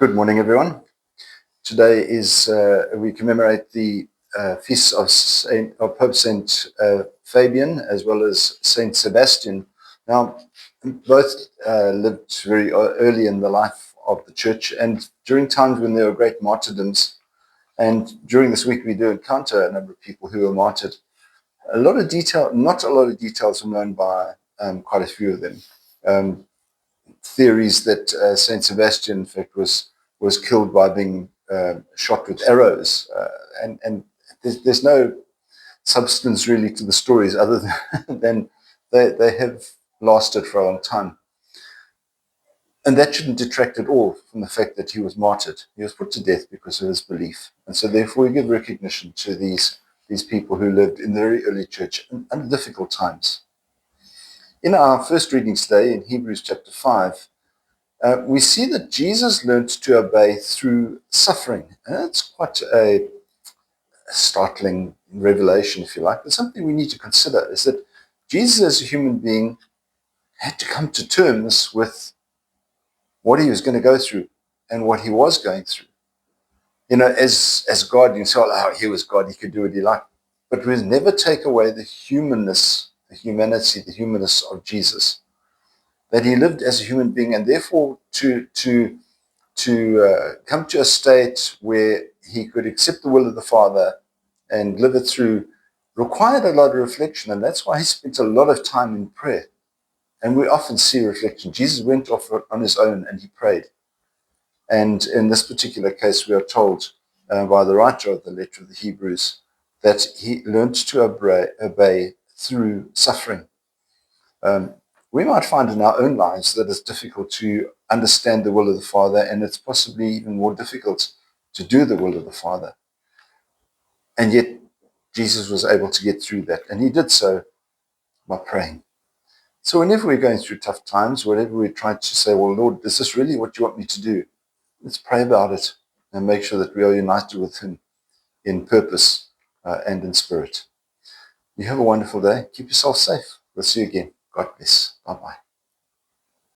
Good morning, everyone. Today is we commemorate the feasts of Pope Saint Fabian as well as Saint Sebastian. Now, both lived very early in the life of the Church, and during times when there were great martyrdoms. And during this week, we do encounter a number of people who were martyred. Not a lot of details are known by quite a few of them. Theories that Saint Sebastian, in fact, was killed by being shot with arrows, and there's no substance really to the stories other than they have lasted for a long time. And that shouldn't detract at all from the fact that he was martyred. He was put to death because of his belief. And so therefore we give recognition to these people who lived in the very early church under difficult times. In our first reading today, in Hebrews chapter 5, we see that Jesus learned to obey through suffering. And that's quite a startling revelation, if you like, but something we need to consider is that Jesus as a human being had to come to terms with what he was going to go through and what he was going through. You know, as God, you say, oh, he was God, he could do what he liked. But we never take away the humanness, the humanity, the humanness of Jesus. That he lived as a human being, and therefore to come to a state where he could accept the will of the Father and live it through required a lot of reflection, and that's why he spent a lot of time in prayer. And we often see reflection. Jesus went off on his own and he prayed. And in this particular case, we are told by the writer of the letter of the Hebrews that he learned to obey through suffering. We might find in our own lives that it's difficult to understand the will of the Father, and it's possibly even more difficult to do the will of the Father. And yet, Jesus was able to get through that, and he did so by praying. So whenever we're going through tough times, whatever we try to say, well, Lord, is this really what you want me to do? Let's pray about it and make sure that we are united with him in purpose and in spirit. You have a wonderful day. Keep yourself safe. We'll see you again. God bless. Bye-bye.